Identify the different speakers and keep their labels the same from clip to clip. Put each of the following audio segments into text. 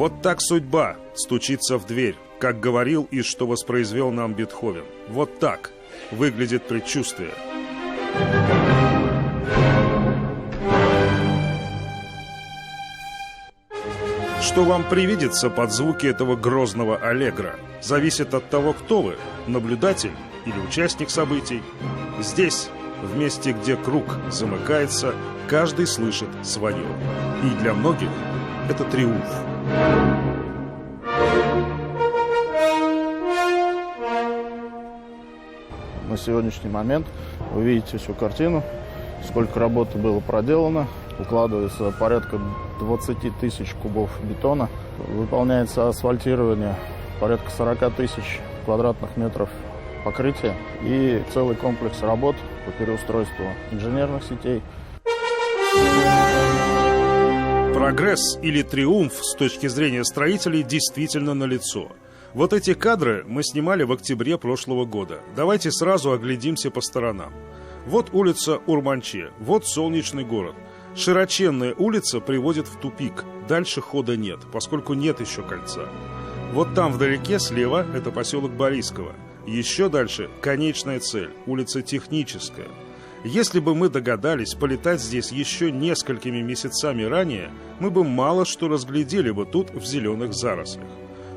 Speaker 1: Вот так судьба стучится в дверь, как говорил и что воспроизвел нам Бетховен. Вот так выглядит предчувствие. Что вам привидится под звуки этого грозного аллегро, зависит от того, кто вы, наблюдатель или участник событий. Здесь, в месте, где круг замыкается, каждый слышит свое. И для многих это триумф.
Speaker 2: На сегодняшний момент вы видите всю картину, сколько работы было проделано. Укладывается порядка 20 тысяч кубов бетона. Выполняется асфальтирование порядка 40 тысяч квадратных метров покрытия и целый комплекс работ по переустройству инженерных сетей.
Speaker 1: Прогресс или триумф с точки зрения строителей действительно налицо. Вот эти кадры мы снимали в октябре прошлого года. Давайте сразу оглядимся по сторонам. Вот улица Урманче, вот солнечный город. Широченная улица приводит в тупик. Дальше хода нет, поскольку нет еще кольца. Вот там вдалеке слева это поселок Борисково. Еще дальше конечная цель, улица Техническая. Если бы мы догадались полетать здесь еще несколькими месяцами ранее, мы бы мало что разглядели бы тут в зеленых зарослях.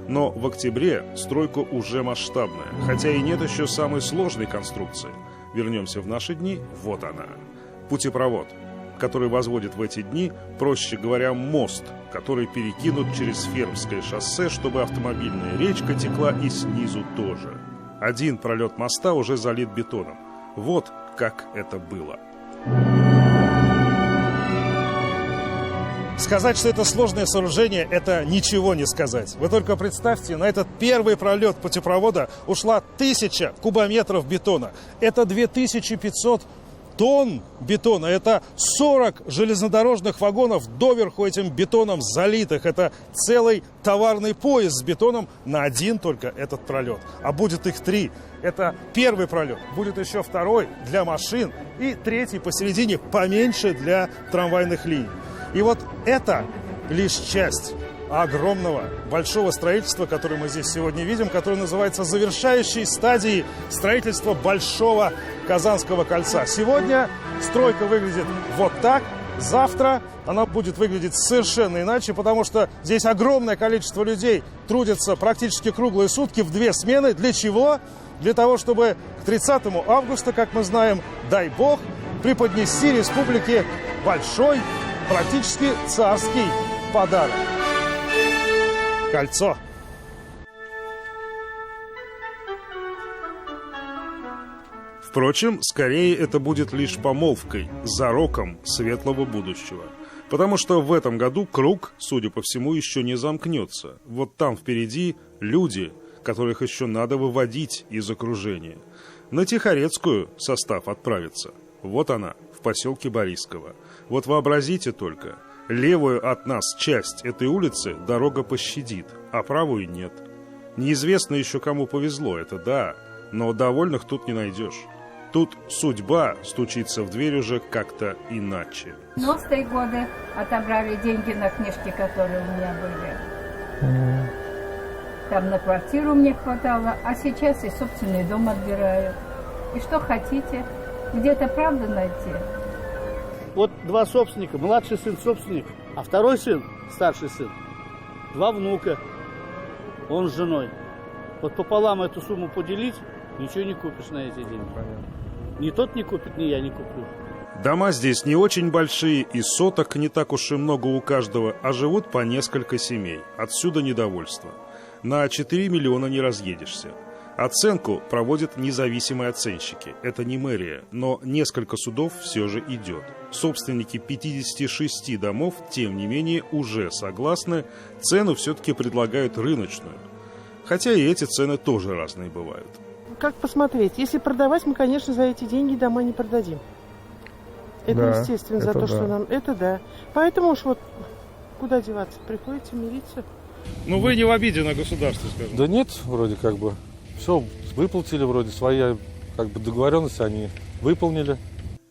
Speaker 1: Но в октябре стройка уже масштабная, хотя и нет еще самой сложной конструкции. Вернемся в наши дни, вот она. Путепровод, который возводит в эти дни, проще говоря, мост, который перекинут через Фермское шоссе, чтобы автомобильная речка текла и снизу тоже. Один пролет моста уже залит бетоном. Вот как это было.
Speaker 3: Сказать, что это сложное сооружение, это ничего не сказать. Вы только представьте, на этот первый пролет путепровода ушла 1000 кубометров бетона. Это 2500 тонн бетона. Это 40 железнодорожных вагонов доверху этим бетоном залитых. Это целый товарный поезд с бетоном на один только этот пролет. А будет их 3. Это первый пролет. Будет еще второй для машин и третий посередине поменьше для трамвайных линий. И вот это лишь часть огромного, большого строительства, которое мы здесь сегодня видим, которое называется завершающей стадией строительства Большого Казанского кольца. Сегодня стройка выглядит вот так, завтра она будет выглядеть совершенно иначе, потому что здесь огромное количество людей трудятся практически круглые сутки в 2 смены. Для чего? Для того, чтобы к 30 августа, как мы знаем, дай бог, преподнести республике большой, практически царский подарок. Кольцо.
Speaker 1: Впрочем, скорее это будет лишь помолвкой, зароком светлого будущего. Потому что в этом году круг, судя по всему, еще не замкнется. Вот там впереди люди, которых еще надо выводить из окружения. На Тихорецкую состав отправится. Вот она, в поселке Борисково. Вот вообразите только, левую от нас часть этой улицы дорога пощадит, а правую нет. Неизвестно еще, кому повезло, это да, но довольных тут не найдешь. Тут судьба стучится в дверь уже как-то иначе.
Speaker 4: В 90-е годы отобрали деньги на книжки, которые у меня были. Там на квартиру мне хватало, а сейчас и собственный дом отбираю. И что хотите, где-то правду найти.
Speaker 5: Вот 2 собственника, младший сын собственник, а второй сын, старший сын, 2 внука, он с женой. Вот пополам эту сумму поделить, ничего не купишь на эти деньги. Ни тот не купит, ни я не куплю.
Speaker 1: Дома здесь не очень большие, и соток не так уж и много у каждого, а живут по несколько семей. Отсюда недовольство. На 4 миллиона не разъедешься. Оценку проводят независимые оценщики. Это не мэрия, но несколько судов все же идет. Собственники 56 домов, тем не менее, уже согласны, цену все-таки предлагают рыночную. Хотя и эти цены тоже разные бывают.
Speaker 6: Как посмотреть? Если продавать, мы, конечно, за эти деньги дома не продадим. Это да, естественно, это за то, да. Что нам... Это да. Поэтому уж вот куда деваться? Приходится мириться.
Speaker 3: Ну вы не в обиде на государство, скажем.
Speaker 7: Да нет, вроде как бы. Все выплатили, вроде свои как бы договоренности они выполнили.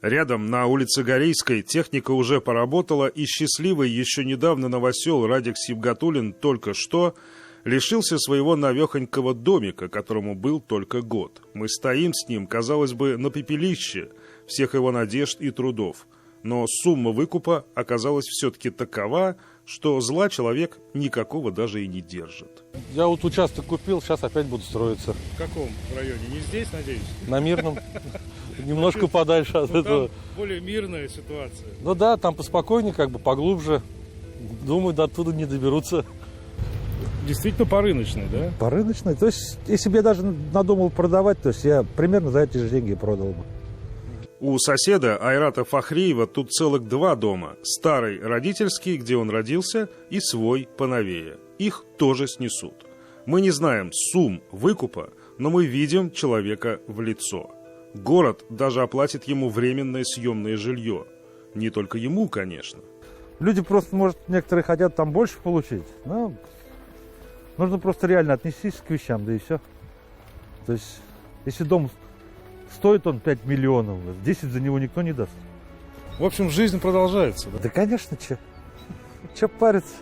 Speaker 1: Рядом, на улице Горейской, техника уже поработала, и счастливый еще недавно новосел Радик Сибгатуллин только что лишился своего навехонького домика, которому был только год. Мы стоим с ним, казалось бы, на пепелище всех его надежд и трудов. Но сумма выкупа оказалась все-таки такова, что зла человек никакого даже и не держит.
Speaker 7: Я вот участок купил, сейчас опять буду строиться.
Speaker 3: В каком районе? Не здесь, надеюсь?
Speaker 7: На Мирном. Немножко подальше от этого.
Speaker 3: Там более мирная ситуация.
Speaker 7: Ну да, там поспокойнее, как бы поглубже. Думаю, до оттуда не доберутся.
Speaker 3: Действительно по рыночной, да?
Speaker 8: По рыночной. То есть, если бы я даже надумал продавать, то есть я примерно за эти же деньги продал бы.
Speaker 1: У соседа Айрата Фахриева тут целых 2 дома. Старый родительский, где он родился, и свой поновее. Их тоже снесут. Мы не знаем сумм выкупа, но мы видим человека в лицо. Город даже оплатит ему временное съемное жилье. Не только ему, конечно.
Speaker 8: Люди просто, может, некоторые хотят там больше получить. Но нужно просто реально отнестись к вещам, да и все. То есть, если дом стоит он 5 миллионов, 10 за него никто не даст.
Speaker 3: В общем, жизнь продолжается. Да?
Speaker 8: Да, конечно, че париться.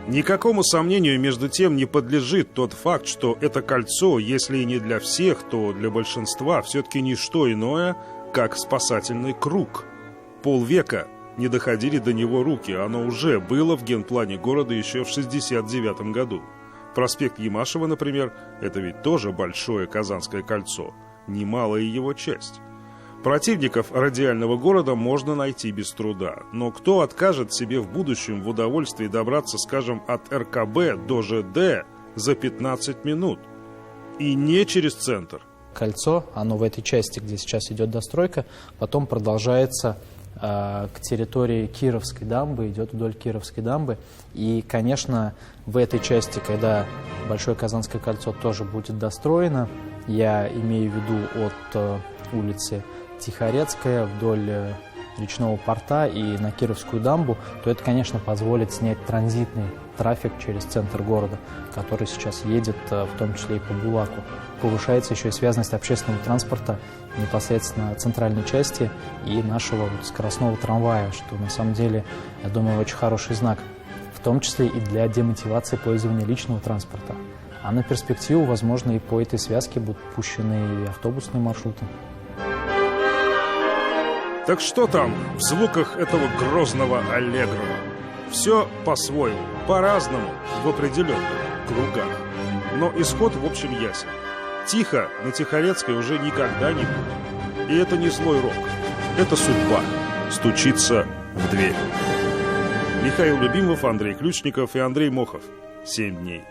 Speaker 1: Никакому сомнению, между тем, не подлежит тот факт, что это кольцо, если и не для всех, то для большинства все-таки не что иное, как спасательный круг. Полвека не доходили до него руки, оно уже было в генплане города еще в 1969 году. Проспект Ямашева, например, это ведь тоже большое Казанское кольцо, немалая его часть. Противников радиального города можно найти без труда, но кто откажет себе в будущем в удовольствии добраться, скажем, от РКБ до ЖД за 15 минут? И не через центр.
Speaker 9: Кольцо, оно в этой части, где сейчас идет достройка, потом продолжается к территории Кировской дамбы, идет вдоль Кировской дамбы. И, конечно, в этой части, когда Большое Казанское кольцо тоже будет достроено, я имею в виду от улицы Тихорецкая вдоль речного порта и на Кировскую дамбу, то это, конечно, позволит снять транзитный трафик через центр города, который сейчас едет в том числе и по Булаку. Повышается еще и связанность общественного транспорта непосредственно центральной части и нашего скоростного трамвая, что на самом деле, я думаю, очень хороший знак, в том числе и для демотивации пользования личного транспорта. А на перспективу, возможно, и по этой связке будут пущены и автобусные маршруты.
Speaker 1: Так что там в звуках этого грозного аллегро? Все по-своему, по-разному, в определенных кругах. Но исход, в общем, ясен. Тихо на Тихорецкой уже никогда не будет. И это не злой рок. Это судьба. Стучится в дверь. Михаил Любимов, Андрей Ключников и Андрей Мохов. 7 дней.